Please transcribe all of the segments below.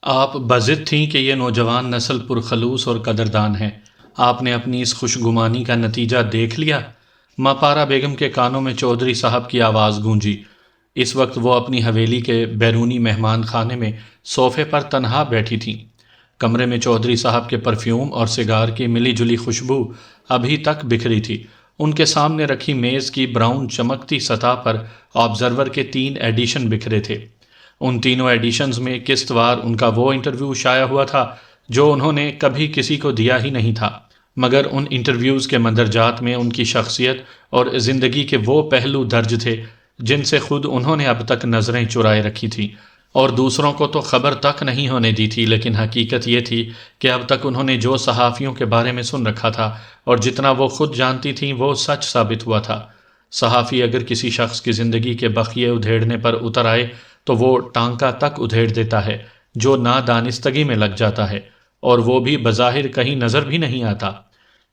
آپ بضد تھیں کہ یہ نوجوان نسل پرخلوص اور قدردان ہے۔ آپ نے اپنی اس خوشگمانی کا نتیجہ دیکھ لیا؟ ماں پارا بیگم کے کانوں میں چودھری صاحب کی آواز گونجی۔ اس وقت وہ اپنی حویلی کے بیرونی مہمان خانے میں صوفے پر تنہا بیٹھی تھیں۔ کمرے میں چودھری صاحب کے پرفیوم اور سگار کی ملی جلی خوشبو ابھی تک بکھری تھی۔ ان کے سامنے رکھی میز کی براؤن چمکتی سطح پر آبزرور کے 3 ایڈیشن بکھرے تھے۔ ان تینوں ایڈیشنز میں قسط وار ان کا وہ انٹرویو شائع ہوا تھا جو انہوں نے کبھی کسی کو دیا ہی نہیں تھا، مگر ان انٹرویوز کے مندرجات میں ان کی شخصیت اور زندگی کے وہ پہلو درج تھے جن سے خود انہوں نے اب تک نظریں چرائے رکھی تھیں اور دوسروں کو تو خبر تک نہیں ہونے دی تھی، لیکن حقیقت یہ تھی کہ اب تک انہوں نے جو صحافیوں کے بارے میں سن رکھا تھا اور جتنا وہ خود جانتی تھیں وہ سچ ثابت ہوا تھا۔ صحافی اگر کسی شخص کی زندگی کے بخیے ادھیڑنے پر اتر آئے تو وہ ٹانکا تک ادھیڑ دیتا ہے جو نادانستگی میں لگ جاتا ہے، اور وہ بھی بظاہر کہیں نظر بھی نہیں آتا۔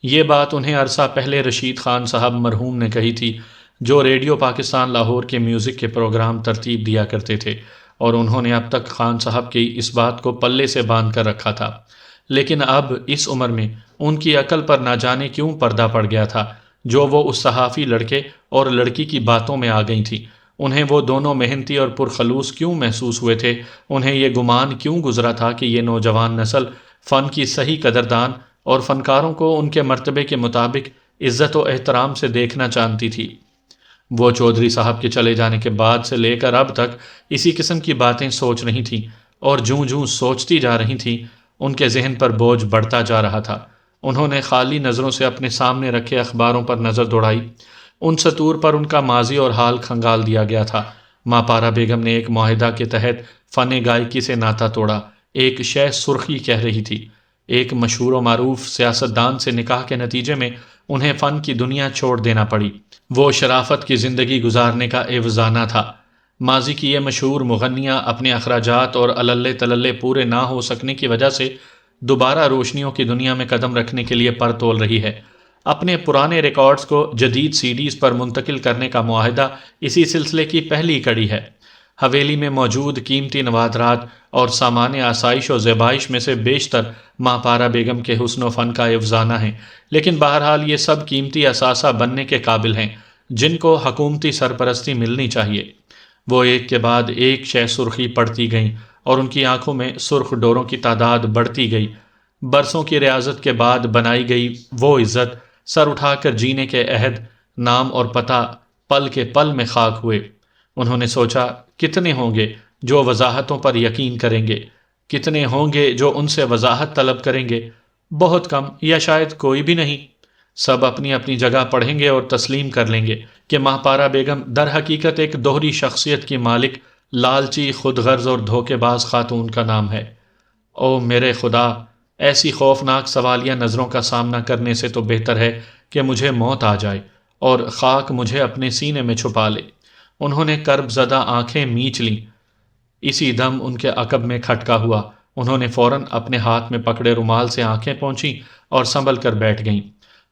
یہ بات انہیں عرصہ پہلے رشید خان صاحب مرحوم نے کہی تھی، جو ریڈیو پاکستان لاہور کے میوزک کے پروگرام ترتیب دیا کرتے تھے، اور انہوں نے اب تک خان صاحب کی اس بات کو پلے سے باندھ کر رکھا تھا، لیکن اب اس عمر میں ان کی عقل پر نہ جانے کیوں پردہ پڑ گیا تھا جو وہ اس صحافی لڑکے اور لڑکی کی باتوں میں آ گئی تھی۔ انہیں وہ دونوں محنتی اور پرخلوص کیوں محسوس ہوئے تھے؟ انہیں یہ گمان کیوں گزرا تھا کہ یہ نوجوان نسل فن کی صحیح قدردان اور فنکاروں کو ان کے مرتبے کے مطابق عزت و احترام سے دیکھنا جانتی تھی؟ وہ چودھری صاحب کے چلے جانے کے بعد سے لے کر اب تک اسی قسم کی باتیں سوچ رہی تھیں، اور جوں جوں سوچتی جا رہی تھیں ان کے ذہن پر بوجھ بڑھتا جا رہا تھا۔ انہوں نے خالی نظروں سے اپنے سامنے رکھے اخباروں پر نظر دوڑائی۔ ان سطور پر ان کا ماضی اور حال کھنگال دیا گیا تھا۔ ماں پارا بیگم نے ایک معاہدہ کے تحت فن گائکی سے ناتا توڑا۔ ایک شہ سرخی کہہ رہی تھی۔ ایک مشہور و معروف سیاستدان سے نکاح کے نتیجے میں انہیں فن کی دنیا چھوڑ دینا پڑی۔ وہ شرافت کی زندگی گزارنے کا عوضانہ تھا۔ ماضی کی یہ مشہور مغنیاں اپنے اخراجات اور عللے تللے پورے نہ ہو سکنے کی وجہ سے دوبارہ روشنیوں کی دنیا میں قدم رکھنے کے لیے پر تول رہی ہے۔ اپنے پرانے ریکارڈز کو جدید سی ڈیز پر منتقل کرنے کا معاہدہ اسی سلسلے کی پہلی کڑی ہے۔ حویلی میں موجود قیمتی نوادرات اور سامان آسائش و زیبائش میں سے بیشتر ماں پارا بیگم کے حسن و فن کا افزانہ ہیں، لیکن بہرحال یہ سب قیمتی اثاثہ بننے کے قابل ہیں جن کو حکومتی سرپرستی ملنی چاہیے۔ وہ ایک کے بعد ایک شے سرخی پڑتی گئیں اور ان کی آنکھوں میں سرخ ڈوروں کی تعداد بڑھتی گئی۔ برسوں کی ریاضت کے بعد بنائی گئی وہ عزت، سر اٹھا کر جینے کے عہد، نام اور پتہ پل کے پل میں خاک ہوئے۔ انہوں نے سوچا، کتنے ہوں گے جو وضاحتوں پر یقین کریں گے؟ کتنے ہوں گے جو ان سے وضاحت طلب کریں گے؟ بہت کم، یا شاید کوئی بھی نہیں۔ سب اپنی اپنی جگہ پڑھیں گے اور تسلیم کر لیں گے کہ ماں پارا بیگم در حقیقت ایک دوہری شخصیت کی مالک، لالچی، خود غرض اور دھوکے باز خاتون کا نام ہے۔ او میرے خدا، ایسی خوفناک سوالیہ نظروں کا سامنا کرنے سے تو بہتر ہے کہ مجھے موت آ جائے اور خاک مجھے اپنے سینے میں چھپا لے۔ انہوں نے کرب زدہ آنکھیں میچ لیں۔ اسی دم ان کے عقب میں کھٹکا ہوا۔ انہوں نے فوراً اپنے ہاتھ میں پکڑے رومال سے آنکھیں پونچھیں اور سنبھل کر بیٹھ گئیں۔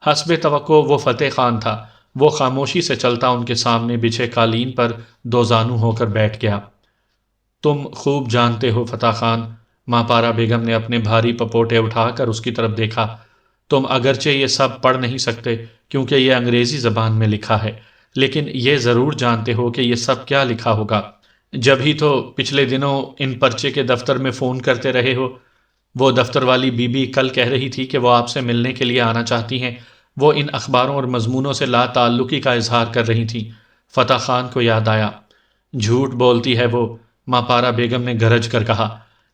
حسب توقع وہ فتح خان تھا۔ وہ خاموشی سے چلتا ان کے سامنے بچھے قالین پر دو زانو ہو کر بیٹھ گیا۔ تم خوب جانتے ہو فتح خان، ماں پارا بیگم نے اپنے بھاری پپوٹے اٹھا کر اس کی طرف دیکھا، تم اگرچہ یہ سب پڑھ نہیں سکتے کیونکہ یہ انگریزی زبان میں لکھا ہے، لیکن یہ ضرور جانتے ہو کہ یہ سب کیا لکھا ہوگا۔ جب ہی تو پچھلے دنوں ان پرچے کے دفتر میں فون کرتے رہے ہو۔ وہ دفتر والی بی بی کل کہہ رہی تھی کہ وہ آپ سے ملنے کے لیے آنا چاہتی ہیں۔ وہ ان اخباروں اور مضمونوں سے لا تعلقی کا اظہار کر رہی تھیں۔ فتح خان کو یاد آیا۔ جھوٹ بولتی ہے وہ، ماں پارا بیگم نے گرج کر کہا۔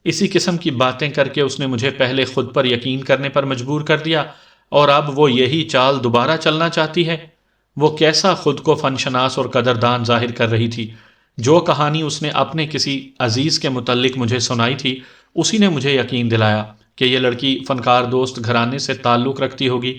اسی قسم کی باتیں کر کے اس نے مجھے پہلے خود پر یقین کرنے پر مجبور کر دیا، اور اب وہ یہی چال دوبارہ چلنا چاہتی ہے۔ وہ کیسا خود کو فن شناس اور قدردان ظاہر کر رہی تھی۔ جو کہانی اس نے اپنے کسی عزیز کے متعلق مجھے سنائی تھی، اسی نے مجھے یقین دلایا کہ یہ لڑکی فنکار دوست گھرانے سے تعلق رکھتی ہوگی،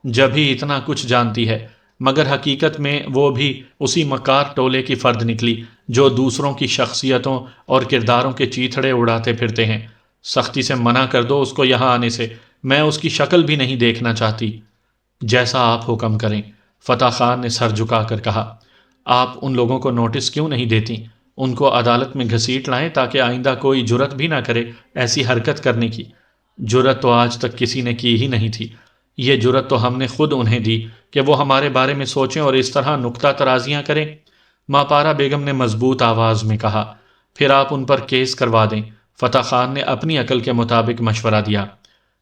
جب ہی اتنا کچھ جانتی ہے، مگر حقیقت میں وہ بھی اسی مکار ٹولے کی فرد نکلی جو دوسروں کی شخصیتوں اور کرداروں کے چیتھڑے اڑاتے پھرتے ہیں۔ سختی سے منع کر دو اس کو یہاں آنے سے، میں اس کی شکل بھی نہیں دیکھنا چاہتی۔ جیسا آپ حکم کریں، فتح خان نے سر جھکا کر کہا۔ آپ ان لوگوں کو نوٹس کیوں نہیں دیتی؟ ان کو عدالت میں گھسیٹ لائیں تاکہ آئندہ کوئی جرت بھی نہ کرے ایسی حرکت کرنے کی۔ جرت تو آج تک کسی نے کی ہی نہیں تھی، یہ جرت تو ہم نے خود انہیں دی کہ وہ ہمارے بارے میں سوچیں اور اس طرح نکتہ ترازیاں کریں۔ ماں پارا بیگم نے مضبوط آواز میں کہا۔ پھر آپ ان پر کیس کروا دیں۔ فتح خان نے اپنی عقل کے مطابق مشورہ دیا۔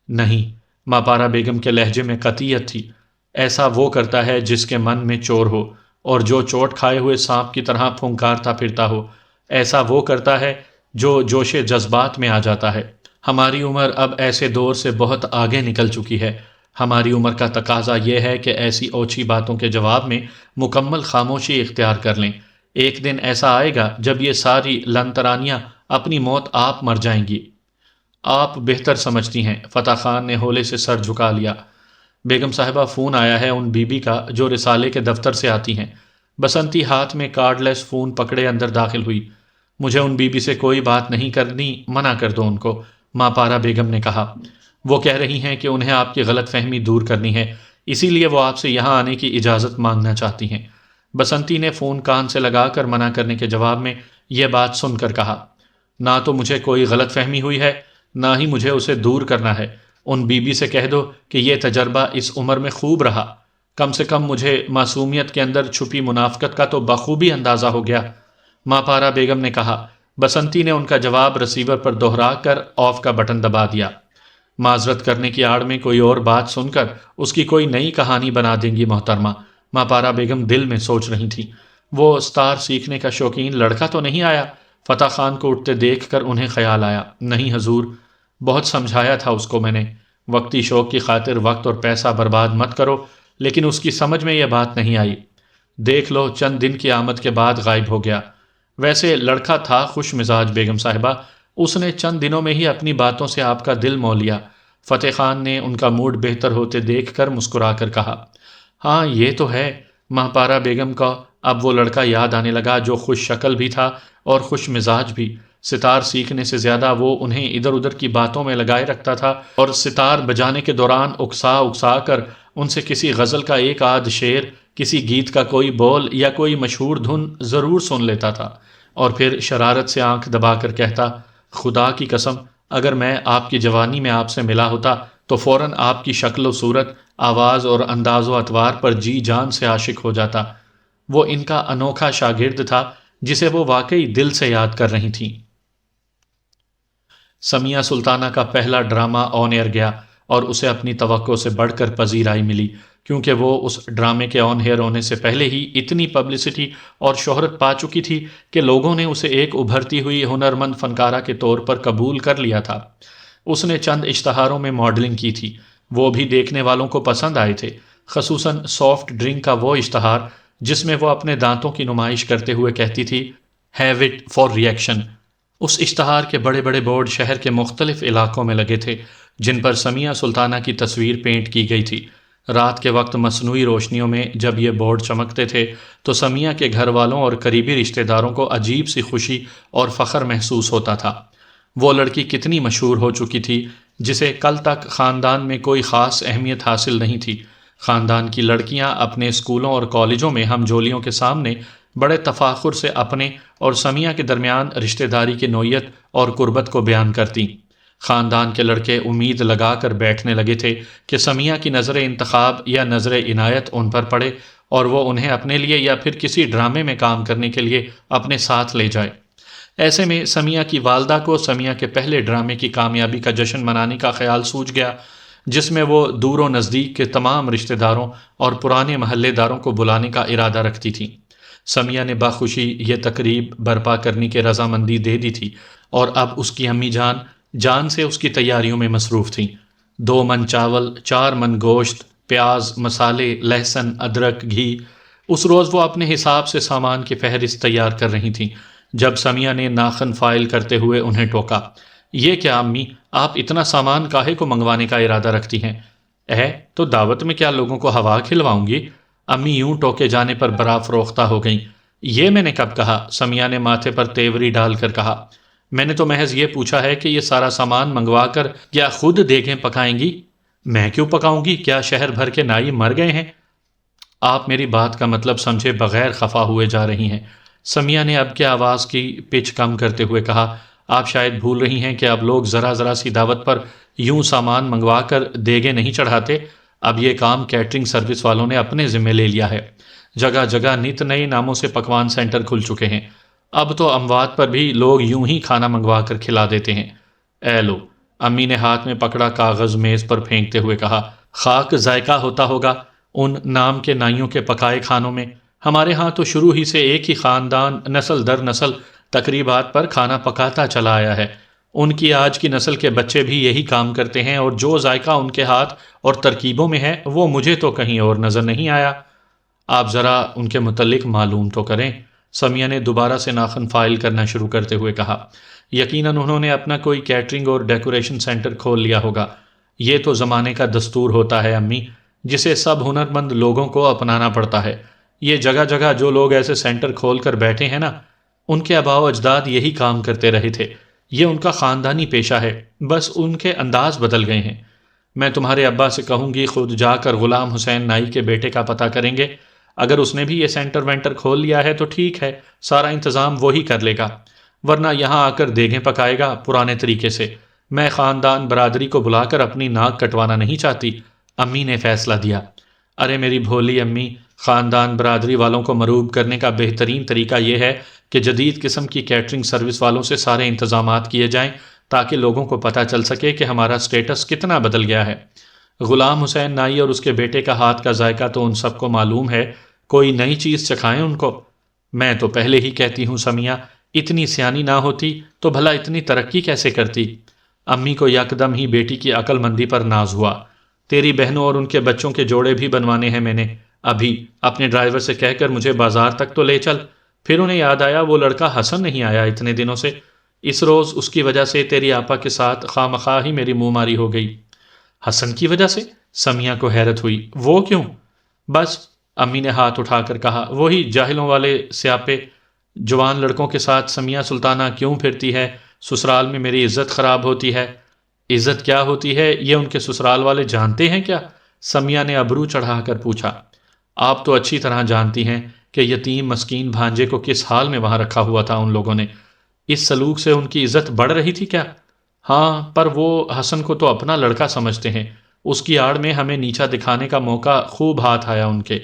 نہیں، ماں پارا بیگم کے لہجے میں قطعیت تھی۔ ایسا وہ کرتا ہے جس کے من میں چور ہو اور جو چوٹ کھائے ہوئے سانپ کی طرح پھنکارتا پھرتا ہو۔ ایسا وہ کرتا ہے جو جوش جذبات میں آ جاتا ہے۔ ہماری عمر اب ایسے دور سے بہت آگے نکل چکی ہے۔ ہماری عمر کا تقاضا یہ ہے کہ ایسی اوچھی باتوں کے جواب میں مکمل خاموشی اختیار کر لیں۔ ایک دن ایسا آئے گا جب یہ ساری لن ترانیاں اپنی موت آپ مر جائیں گی۔ آپ بہتر سمجھتی ہیں۔ فتح خان نے ہولے سے سر جھکا لیا۔ بیگم صاحبہ، فون آیا ہے ان بی بی کا جو رسالے کے دفتر سے آتی ہیں۔ بسنتی ہاتھ میں کارڈ لیس فون پکڑے اندر داخل ہوئی۔ مجھے ان بی بی سے کوئی بات نہیں کرنی، منع کر دو ان کو، ماں پارا بیگم نے کہا۔ وہ کہہ رہی ہیں کہ انہیں آپ کی غلط فہمی دور کرنی ہے، اسی لیے وہ آپ سے یہاں آنے کی اجازت مانگنا چاہتی ہیں۔ بسنتی نے فون کان سے لگا کر منع کرنے کے جواب میں یہ بات سن کر کہا، نہ تو مجھے کوئی غلط فہمی ہوئی ہے، نہ ہی مجھے اسے دور کرنا ہے۔ ان بی بی سے کہہ دو کہ یہ تجربہ اس عمر میں خوب رہا، کم سے کم مجھے معصومیت کے اندر چھپی منافقت کا تو بخوبی اندازہ ہو گیا، ماں پارا بیگم نے کہا۔ بسنتی نے ان کا جواب رسیور پر دہرا کر آف کا بٹن دبا دیا۔ معذرت کرنے کی آڑ میں کوئی اور بات سن کر اس کی کوئی نئی کہانی بنا دیں گی محترمہ، ماں پارا بیگم دل میں سوچ رہی تھی۔ وہ ستار سیکھنے کا شوقین لڑکا تو نہیں آیا؟ فتح خان کو اٹھتے دیکھ کر انہیں خیال آیا، نہیں حضور، بہت سمجھایا تھا اس کو میں نے، وقتی شوق کی خاطر وقت اور پیسہ برباد مت کرو، لیکن اس کی سمجھ میں یہ بات نہیں آئی۔ دیکھ لو چند دن کی آمد کے بعد غائب ہو گیا۔ ویسے لڑکا تھا خوش مزاج بیگم صاحبہ، اس نے چند دنوں میں ہی اپنی باتوں سے آپ کا دل مول لیا۔ فتح خان نے ان کا موڈ بہتر ہوتے دیکھ کر مسکرا کر کہا، ہاں یہ تو ہے۔ ماں پارا بیگم کا اب وہ لڑکا یاد آنے لگا جو خوش شکل بھی تھا اور خوش مزاج بھی۔ ستار سیکھنے سے زیادہ وہ انہیں ادھر ادھر کی باتوں میں لگائے رکھتا تھا اور ستار بجانے کے دوران اکسا کر ان سے کسی غزل کا ایک آدھ شعر، کسی گیت کا کوئی بول یا کوئی مشہور دھن ضرور سن لیتا تھا، اور پھر شرارت سے آنکھ دبا کر کہتا، خدا کی قسم اگر میں آپ کی جوانی میں آپ سے ملا ہوتا تو فوراً آپ کی شکل و صورت، آواز اور انداز و اطوار پر جی جان سے عاشق ہو جاتا۔ وہ ان کا انوکھا شاگرد تھا جسے وہ واقعی دل سے یاد کر رہی تھیں۔ سمیہ سلطانہ کا پہلا ڈرامہ آن ایئر گیا اور اسے اپنی توقع سے بڑھ کر پذیرائی ملی، کیونکہ وہ اس ڈرامے کے آن ایئر ہونے سے پہلے ہی اتنی پبلسٹی اور شہرت پا چکی تھی کہ لوگوں نے اسے ایک ابھرتی ہوئی ہنرمند فنکارہ کے طور پر قبول کر لیا تھا۔ اس نے چند اشتہاروں میں ماڈلنگ کی تھی، وہ بھی دیکھنے والوں کو پسند آئے تھے، خصوصاً سافٹ ڈرنک کا وہ اشتہار جس میں وہ اپنے دانتوں کی نمائش کرتے ہوئے کہتی تھی، have it for reaction. اس اشتہار کے بڑے بڑے بورڈ شہر کے مختلف علاقوں میں لگے تھے جن پر سمیہ سلطانہ کی تصویر پینٹ کی گئی تھی۔ رات کے وقت مصنوعی روشنیوں میں جب یہ بورڈ چمکتے تھے تو سمیہ کے گھر والوں اور قریبی رشتہ داروں کو عجیب سی خوشی اور فخر محسوس ہوتا تھا۔ وہ لڑکی کتنی مشہور ہو چکی تھی جسے کل تک خاندان میں کوئی خاص اہمیت حاصل نہیں تھی۔ خاندان کی لڑکیاں اپنے اسکولوں اور کالجوں میں ہم جولیوں کے سامنے بڑے تفاخر سے اپنے اور سمیہ کے درمیان رشتہ داری کی نوعیت اور قربت کو بیان کرتیں۔ خاندان کے لڑکے امید لگا کر بیٹھنے لگے تھے کہ سمیہ کی نظر انتخاب یا نظر عنایت ان پر پڑے اور وہ انہیں اپنے لیے یا پھر کسی ڈرامے میں کام کرنے کے لیے اپنے ساتھ لے جائے۔ ایسے میں سمیہ کی والدہ کو سمیہ کے پہلے ڈرامے کی کامیابی کا جشن منانے کا خیال سوچ گیا، جس میں وہ دور و نزدیک کے تمام رشتہ داروں اور پرانے محلے داروں کو بلانے کا ارادہ رکھتی تھیں۔ سمیہ نے بخوشی یہ تقریب برپا کرنے کی رضامندی دے دی تھی اور اب اس کی امی جان سے اس کی تیاریوں میں مصروف تھیں۔ 2 من چاول، 4 من گوشت، پیاز، مسالے، لہسن، ادرک، گھی، اس روز وہ اپنے حساب سے سامان کی فہرست تیار کر رہی تھیں جب سمیہ نے ناخن فائل کرتے ہوئے انہیں ٹوکا، یہ کیا امی، آپ اتنا سامان کاہے کو منگوانے کا ارادہ رکھتی ہیں؟ تو دعوت میں کیا لوگوں کو ہوا کھلواؤں گی؟ امی یوں ٹوکے جانے پر برا فروختہ ہو گئیں۔ یہ میں نے کب کہا؟ سمیہ نے ماتھے پر تیوری ڈال کر کہا، میں نے تو محض یہ پوچھا ہے کہ یہ سارا سامان منگوا کر کیا خود دیگیں پکائیں گی؟ میں کیوں پکاؤں گی؟ کیا شہر بھر کے نائی مر گئے ہیں؟ آپ میری بات کا مطلب سمجھے بغیر خفا ہوئے جا رہی ہیں۔ سمیہ نے اب کے آواز کی پچ کم کرتے ہوئے کہا، آپ شاید بھول رہی ہیں کہ اب لوگ ذرا ذرا سی دعوت پر یوں سامان منگوا کر دیگے نہیں چڑھاتے، اب یہ کام کیٹرنگ سروس والوں نے اپنے ذمہ لے لیا ہے۔ جگہ جگہ نت نئے ناموں سے پکوان سینٹر کھل چکے ہیں، اب تو اموات پر بھی لوگ یوں ہی کھانا منگوا کر کھلا دیتے ہیں۔ اے لو، امی نے ہاتھ میں پکڑا کاغذ میز پر پھینکتے ہوئے کہا، خاک ذائقہ ہوتا ہوگا ان نام کے نائیوں کے پکائے کھانوں میں۔ ہمارے ہاں تو شروع ہی سے ایک ہی خاندان نسل در نسل تقریبات پر کھانا پکاتا چلا آیا ہے۔ ان کی آج کی نسل کے بچے بھی یہی کام کرتے ہیں، اور جو ذائقہ ان کے ہاتھ اور ترکیبوں میں ہے وہ مجھے تو کہیں اور نظر نہیں آیا۔ آپ ذرا ان کے متعلق معلوم تو کریں۔ سمیہ نے دوبارہ سے ناخن فائل کرنا شروع کرتے ہوئے کہا، یقیناً انہوں نے اپنا کوئی کیٹرنگ اور ڈیکوریشن سینٹر کھول لیا ہوگا۔ یہ تو زمانے کا دستور ہوتا ہے امی، جسے سب ہنرمند لوگوں کو اپنانا پڑتا ہے۔ یہ جگہ جگہ جو لوگ ایسے سینٹر کھول کر بیٹھے ہیں نا، ان کے آباء و اجداد یہی کام کرتے رہے تھے، یہ ان کا خاندانی پیشہ ہے، بس ان کے انداز بدل گئے ہیں۔ میں تمہارے ابا سے کہوں گی خود جا کر غلام حسین نائی کے بیٹے کا پتہ کریں گے، اگر اس نے بھی یہ سینٹر وینٹر کھول لیا ہے تو ٹھیک ہے، سارا انتظام وہی کر لے گا، ورنہ یہاں آ کر دیگیں پکائے گا پرانے طریقے سے۔ میں خاندان برادری کو بلا کر اپنی ناک کٹوانا نہیں چاہتی، امی نے فیصلہ دیا۔ ارے میری بھولی امی، خاندان برادری والوں کو مروب کرنے کا بہترین طریقہ یہ ہے کہ جدید قسم کی کیٹرنگ سروس والوں سے سارے انتظامات کیے جائیں تاکہ لوگوں کو پتہ چل سکے کہ ہمارا سٹیٹس کتنا بدل گیا ہے۔ غلام حسین نائی اور اس کے بیٹے کا ہاتھ کا ذائقہ تو ان سب کو معلوم ہے، کوئی نئی چیز چکھائیں ان کو۔ میں تو پہلے ہی کہتی ہوں سمیہ، اتنی سیانی نہ ہوتی تو بھلا اتنی ترقی کیسے کرتی۔ امی کو یکدم ہی بیٹی کی عقل مندی پر ناز ہوا۔ تیری بہنوں اور ان کے بچوں کے جوڑے بھی بنوانے ہیں میں نے، ابھی اپنے ڈرائیور سے کہہ کر مجھے بازار تک تو لے چل۔ پھر انہیں یاد آیا وہ لڑکا حسن نہیں آیا اتنے دنوں سے، اس روز اس کی وجہ سے تیری آپا کے ساتھ خواہ مخواہ ہی میری منہ ماری ہو گئی۔ حسن کی وجہ سے؟ سمیہ کو حیرت ہوئی، وہ کیوں؟ بس، امی نے ہاتھ اٹھا کر کہا، وہی جاہلوں والے سیاپے جوان لڑکوں کے ساتھ سمیہ سلطانہ کیوں پھرتی ہے، سسرال میں میری عزت خراب ہوتی ہے۔ عزت کیا ہوتی ہے یہ ان کے سسرال والے جانتے ہیں کیا؟ سمیہ نے ابرو چڑھا کر پوچھا۔ آپ تو اچھی طرح جانتی ہیں کہ یتیم مسکین بھانجے کو کس حال میں وہاں رکھا ہوا تھا ان لوگوں نے، اس سلوک سے ان کی عزت بڑھ رہی تھی کیا؟ ہاں، پر وہ حسن کو تو اپنا لڑکا سمجھتے ہیں، اس کی آڑ میں ہمیں نیچا دکھانے کا موقع خوب ہاتھ آیا ان کے۔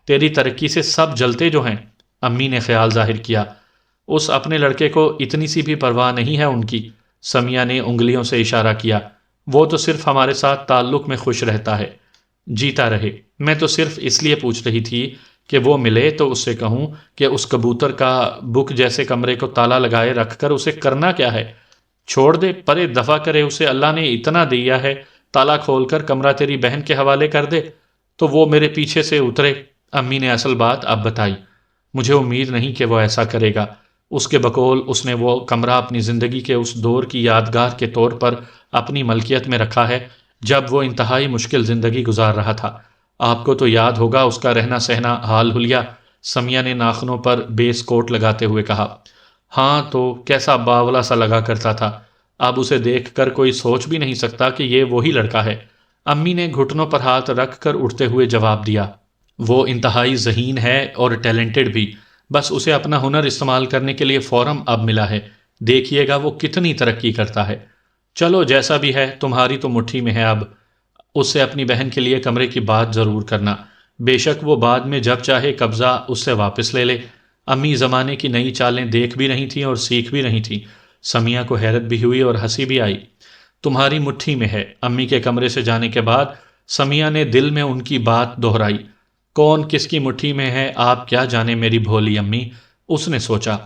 تیری ترقی سے سب جلتے جو ہیں، امی نے خیال ظاہر کیا۔ اس اپنے لڑکے کو اتنی سی بھی پرواہ نہیں ہے ان کی، سمیہ نے انگلیوں سے اشارہ کیا۔ وہ تو صرف ہمارے ساتھ تعلق میں خوش رہتا ہے، جیتا رہے۔ میں تو صرف اس لیے پوچھ رہی تھی کہ وہ ملے تو اس سے کہوں کہ اس کبوتر کا بک جیسے کمرے کو تالا لگائے رکھ کر اسے کرنا کیا ہے؟ چھوڑ دے، پرے دفع کرے اسے، اللہ نے اتنا دیا ہے، تالا کھول کر کمرہ تیری بہن کے حوالے کر دے تو وہ میرے پیچھے سے اترے۔ امی نے اصل بات اب بتائی۔ مجھے امید نہیں کہ وہ ایسا کرے گا، اس کے بقول اس نے وہ کمرہ اپنی زندگی کے اس دور کی یادگار کے طور پر اپنی ملکیت میں رکھا ہے جب وہ انتہائی مشکل زندگی گزار رہا تھا۔ آپ کو تو یاد ہوگا اس کا رہنا سہنا حال حلیہ، سمیہ نے ناخنوں پر بیس کوٹ لگاتے ہوئے کہا۔ ہاں تو کیسا باولا سا لگا کرتا تھا، اب اسے دیکھ کر کوئی سوچ بھی نہیں سکتا کہ یہ وہی لڑکا ہے۔ امی نے گھٹنوں پر ہاتھ رکھ کر اٹھتے ہوئے جواب دیا، وہ انتہائی ذہین ہے اور ٹیلنٹڈ بھی، بس اسے اپنا ہنر استعمال کرنے کے لیے فورم اب ملا ہے، دیکھیے گا وہ کتنی ترقی کرتا ہے۔ چلو جیسا بھی ہے، تمہاری تو مٹھی میں ہے اب، اس سے اپنی بہن کے لیے کمرے کی بات ضرور کرنا، بے شک وہ بعد میں جب چاہے قبضہ اس سے واپس لے لے۔ امی زمانے کی نئی چالیں دیکھ بھی رہی تھیں اور سیکھ بھی رہی تھیں۔ سمیہ کو حیرت بھی ہوئی اور ہنسی بھی آئی۔ تمہاری مٹھی میں ہے، امی کے کمرے سے جانے کے بعد سمیہ نے دل میں ان کی بات دہرائی۔ کون کس کی مٹھی میں ہے آپ کیا جانے میری بھولی امی، اس نے سوچا۔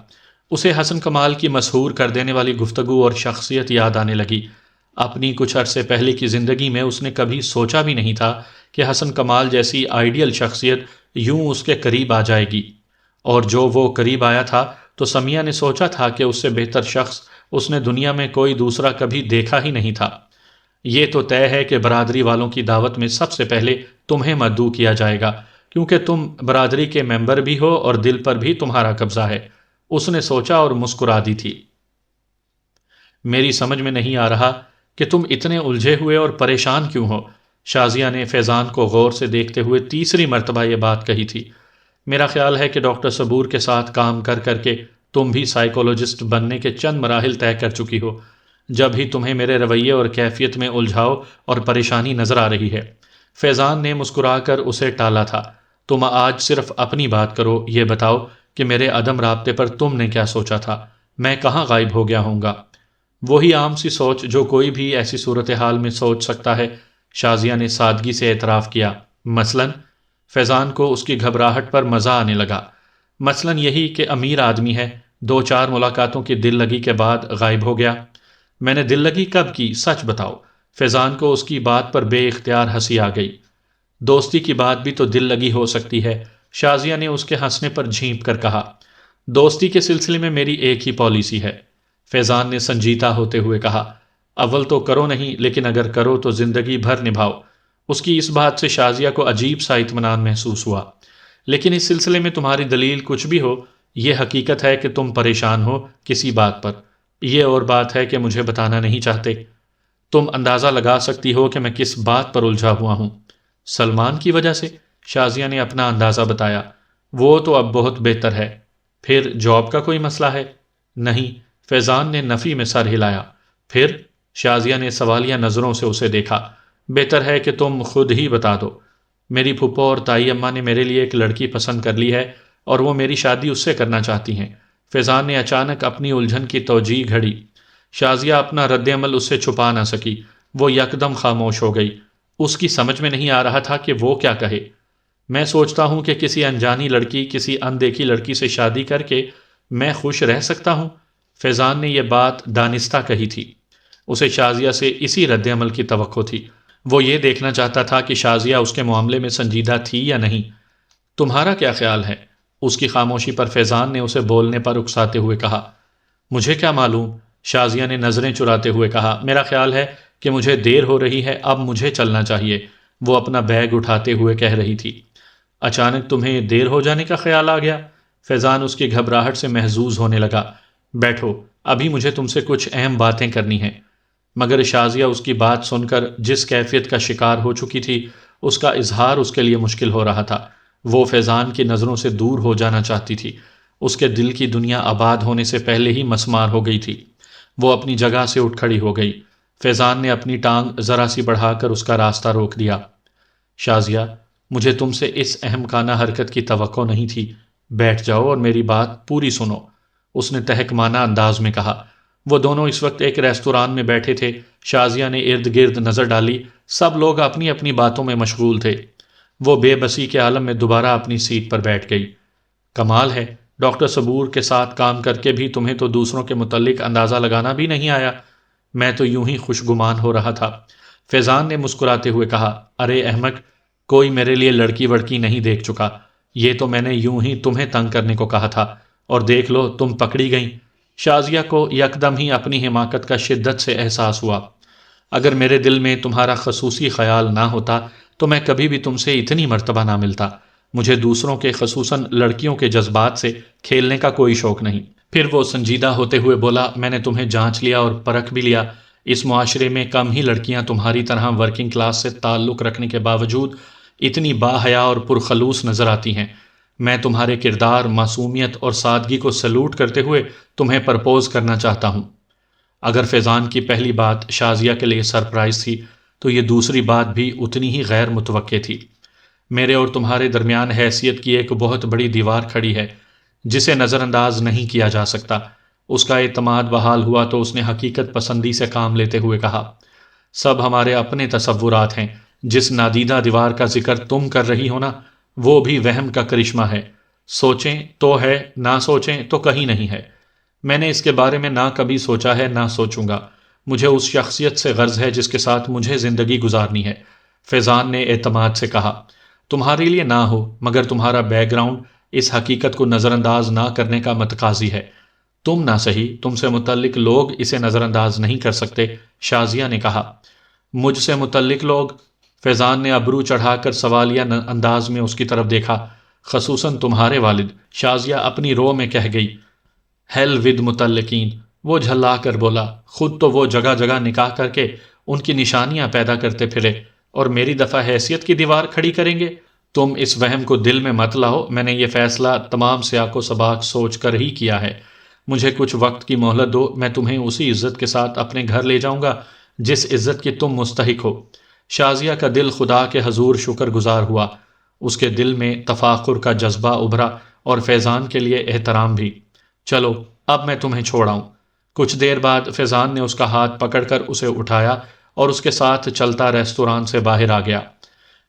اسے حسن کمال کی مسحور کر دینے والی گفتگو اور شخصیت یاد آنے لگی۔ اپنی کچھ عرصے پہلے کی زندگی میں اس نے کبھی سوچا بھی نہیں تھا کہ حسن کمال جیسی آئیڈیل شخصیت یوں اس کے قریب آ جائے گی، اور جو وہ قریب آیا تھا تو سمیہ نے سوچا تھا کہ اس سے بہتر شخص اس نے دنیا میں کوئی دوسرا کبھی دیکھا ہی نہیں تھا۔ یہ تو طے ہے کہ برادری والوں کی دعوت میں سب سے پہلے تمہیں مدعو کیا جائے گا، کیونکہ تم برادری کے ممبر بھی ہو اور دل پر بھی تمہارا قبضہ ہے، اس نے سوچا اور مسکرا دی تھی۔ میری سمجھ میں نہیں آ رہا کہ تم اتنے الجھے ہوئے اور پریشان کیوں ہو، شازیہ نے فیضان کو غور سے دیکھتے ہوئے تیسری مرتبہ یہ بات کہی تھی۔ میرا خیال ہے کہ ڈاکٹر صبور کے ساتھ کام کر کر کے تم بھی سائیکولوجسٹ بننے کے چند مراحل طے کر چکی ہو۔ جب ہی تمہیں میرے رویے اور کیفیت میں الجھاؤ اور پریشانی نظر آ رہی ہے۔ فیضان نے مسکرا کر اسے ٹالا تھا۔ تم آج صرف اپنی بات کرو، یہ بتاؤ کہ میرے عدم رابطے پر تم نے کیا سوچا تھا؟ میں کہاں غائب ہو گیا ہوں گا؟ وہی عام سی سوچ جو کوئی بھی ایسی صورتحال میں سوچ سکتا ہے، شازیہ نے سادگی سے اعتراف کیا۔ مثلاً؟ فیضان کو اس کی گھبراہٹ پر مزہ آنے لگا۔ مثلاً یہی کہ امیر آدمی ہے، 2-4 ملاقاتوں کی دل لگی کے بعد غائب ہو گیا۔ میں نے دل لگی کب کی؟ سچ بتاؤ۔ فیضان کو اس کی بات پر بے اختیار ہنسی آ گئی۔ دوستی کی بات بھی تو دل لگی ہو سکتی ہے، شازیہ نے اس کے ہنسنے پر جھینپ کر کہا۔ دوستی کے سلسلے میں میری ایک ہی پالیسی ہے، فیضان نے سنجیدہ ہوتے ہوئے کہا۔ اول تو کرو نہیں، لیکن اگر کرو تو زندگی بھر نبھاؤ۔ اس کی اس بات سے شازیہ کو عجیب سا اطمینان محسوس ہوا۔ لیکن اس سلسلے میں تمہاری دلیل کچھ بھی ہو، یہ حقیقت ہے کہ تم پریشان ہو کسی بات پر۔ یہ اور بات ہے کہ مجھے بتانا نہیں چاہتے۔ تم اندازہ لگا سکتی ہو کہ میں کس بات پر الجھا ہوا ہوں۔ سلمان کی وجہ سے؟ شازیہ نے اپنا اندازہ بتایا۔ وہ تو اب بہت بہتر ہے۔ پھر جاب کا کوئی مسئلہ ہے؟ نہیں، فیضان نے نفی میں سر ہلایا۔ پھر؟ شازیہ نے سوالیہ نظروں سے اسے دیکھا۔ بہتر ہے کہ تم خود ہی بتا دو۔ میری پھپھو اور تائی اماں نے میرے لیے ایک لڑکی پسند کر لی ہے اور وہ میری شادی اس سے کرنا چاہتی ہیں۔ فیضان نے اچانک اپنی الجھن کی توجیہ گھڑی۔ شازیہ اپنا رد عمل اس سے چھپا نہ سکی۔ وہ یکدم خاموش ہو گئی۔ اس کی سمجھ میں نہیں آ رہا تھا کہ وہ کیا کہے۔ میں سوچتا ہوں کہ کسی انجانی لڑکی، کسی اندیکھی لڑکی سے شادی کر کے میں خوش رہ سکتا ہوں۔ فیضان نے یہ بات دانستہ کہی تھی۔ اسے شازیہ سے اسی رد عمل کی توقع تھی۔ وہ یہ دیکھنا چاہتا تھا کہ شازیہ اس کے معاملے میں سنجیدہ تھی یا نہیں۔ تمہارا کیا خیال ہے؟ اس کی خاموشی پر فیضان نے اسے بولنے پر اکساتے ہوئے کہا۔ مجھے کیا معلوم؟ شازیہ نے نظریں چراتے ہوئے کہا۔ میرا خیال ہے کہ مجھے دیر ہو رہی ہے، اب مجھے چلنا چاہیے، وہ اپنا بیگ اٹھاتے ہوئے کہہ رہی تھی۔ اچانک تمہیں دیر ہو جانے کا خیال آ گیا؟ فیضان اس کی گھبراہٹ سے محظوظ ہونے لگا۔ بیٹھو، ابھی مجھے تم سے کچھ اہم باتیں کرنی ہیں۔ مگر شازیہ اس کی بات سن کر جس کیفیت کا شکار ہو چکی تھی، اس کا اظہار اس کے لیے مشکل ہو رہا تھا۔ وہ فیضان کی نظروں سے دور ہو جانا چاہتی تھی۔ اس کے دل کی دنیا آباد ہونے سے پہلے ہی مسمار ہو گئی تھی۔ وہ اپنی جگہ سے اٹھ کھڑی ہو گئی۔ فیضان نے اپنی ٹانگ ذرا سی بڑھا کر اس کا راستہ روک دیا۔ شازیہ، مجھے تم سے اس احمقانہ حرکت کی توقع نہیں تھی۔ بیٹھ جاؤ اور میری بات پوری سنو، اس نے تہکمانہ انداز میں کہا۔ وہ دونوں اس وقت ایک ریستوران میں بیٹھے تھے۔ شازیہ نے ارد گرد نظر ڈالی، سب لوگ اپنی اپنی باتوں میں مشغول تھے۔ وہ بے بسی کے عالم میں دوبارہ اپنی سیٹ پر بیٹھ گئی۔ کمال ہے، ڈاکٹر صبور کے ساتھ کام کر کے بھی تمہیں تو دوسروں کے متعلق اندازہ لگانا بھی نہیں آیا۔ میں تو یوں ہی خوش گمان ہو رہا تھا۔ فیضان نے مسکراتے ہوئے کہا۔ ارے احمق، کوئی میرے لیے لڑکی وڑکی نہیں دیکھ چکا۔ یہ تو میں نے یوں ہی تمہیں تنگ کرنے کو کہا تھا، اور دیکھ لو تم پکڑی گئیں۔ شازیہ کو یکدم ہی اپنی حماقت کا شدت سے احساس ہوا۔ اگر میرے دل میں تمہارا خصوصی خیال نہ ہوتا تو میں کبھی بھی تم سے اتنی مرتبہ نہ ملتا۔ مجھے دوسروں کے، خصوصاً لڑکیوں کے جذبات سے کھیلنے کا کوئی شوق نہیں۔ پھر وہ سنجیدہ ہوتے ہوئے بولا، میں نے تمہیں جانچ لیا اور پرکھ بھی لیا۔ اس معاشرے میں کم ہی لڑکیاں تمہاری طرح ورکنگ کلاس سے تعلق رکھنے کے باوجود اتنی باحیا اور پرخلوص نظر آتی ہیں۔ میں تمہارے کردار، معصومیت اور سادگی کو سلوٹ کرتے ہوئے تمہیں پرپوز کرنا چاہتا ہوں۔ اگر فیضان کی پہلی بات شازیہ کے لیے سرپرائز تھی تو یہ دوسری بات بھی اتنی ہی غیر متوقع تھی۔ میرے اور تمہارے درمیان حیثیت کی ایک بہت بڑی دیوار کھڑی ہے جسے نظر انداز نہیں کیا جا سکتا۔ اس کا اعتماد بحال ہوا تو اس نے حقیقت پسندی سے کام لیتے ہوئے کہا۔ سب ہمارے اپنے تصورات ہیں۔ جس نادیدہ دیوار کا ذکر تم کر رہی ہو نا، وہ بھی وہم کا کرشمہ ہے۔ سوچیں تو ہے، نہ سوچیں تو کہیں نہیں ہے۔ میں نے اس کے بارے میں نہ کبھی سوچا ہے، نہ سوچوں گا۔ مجھے اس شخصیت سے غرض ہے جس کے ساتھ مجھے زندگی گزارنی ہے، فیضان نے اعتماد سے کہا۔ تمہارے لیے نہ ہو، مگر تمہارا بیک گراؤنڈ اس حقیقت کو نظر انداز نہ کرنے کا متقاضی ہے۔ تم نہ صحیح، تم سے متعلق لوگ اسے نظر انداز نہیں کر سکتے، شازیہ نے کہا۔ مجھ سے متعلق لوگ؟ فیضان نے ابرو چڑھا کر سوالیہ انداز میں اس کی طرف دیکھا۔ خصوصاً تمہارے والد، شازیہ اپنی رو میں کہہ گئی۔ ہیل ود متعلقین، وہ جھلا کر بولا۔ خود تو وہ جگہ جگہ نکاح کر کے ان کی نشانیاں پیدا کرتے پھرے، اور میری دفعہ حیثیت کی دیوار کھڑی کریں گے؟ تم اس وہم کو دل میں مت لاؤ، میں نے یہ فیصلہ تمام سیاق و سباق سوچ کر ہی کیا ہے۔ مجھے کچھ وقت کی مہلت دو، میں تمہیں اسی عزت کے ساتھ اپنے گھر لے جاؤں گا جس عزت کی تم مستحق ہو۔ شازیہ کا دل خدا کے حضور شکر گزار ہوا، اس کے دل میں تفاخر کا جذبہ ابھرا اور فیضان کے لیے احترام بھی۔ چلو اب میں تمہیں چھوڑاؤں۔ کچھ دیر بعد فیضان نے اس کا ہاتھ پکڑ کر اسے اٹھایا اور اس کے ساتھ چلتا ریستوران سے باہر آ گیا۔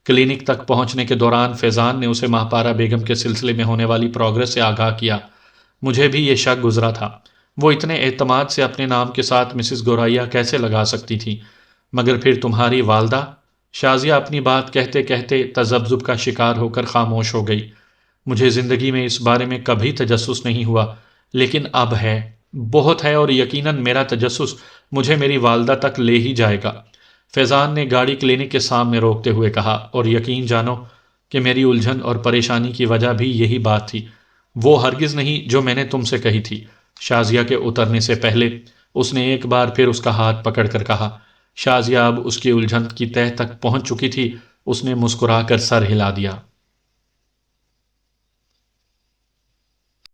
کلینک تک پہنچنے کے دوران فیضان نے اسے ماہ پارہ بیگم کے سلسلے میں ہونے والی پروگرس سے آگاہ کیا۔ مجھے بھی یہ شک گزرا تھا، وہ اتنے اعتماد سے اپنے نام کے ساتھ مسز گوریا کیسے لگا سکتی تھی، مگر پھر تمہاری والدہ۔ شازیہ اپنی بات کہتے کہتے تذبذب کا شکار ہو کر خاموش ہو گئی۔ مجھے زندگی میں اس بارے میں کبھی تجسس نہیں ہوا، لیکن اب ہے، بہت ہے، اور یقیناً میرا تجسس مجھے میری والدہ تک لے ہی جائے گا۔ فیضان نے گاڑی کلینک کے سامنے روکتے ہوئے کہا، اور یقین جانو کہ میری الجھن اور پریشانی کی وجہ بھی یہی بات تھی، وہ ہرگز نہیں جو میں نے تم سے کہی تھی۔ شازیہ کے اترنے سے پہلے اس نے ایک بار پھر اس کا ہاتھ پکڑ کر کہا۔ شازیہ اب اس کی الجھن کی تہہ تک پہنچ چکی تھی، اس نے مسکرا کر سر ہلا دیا۔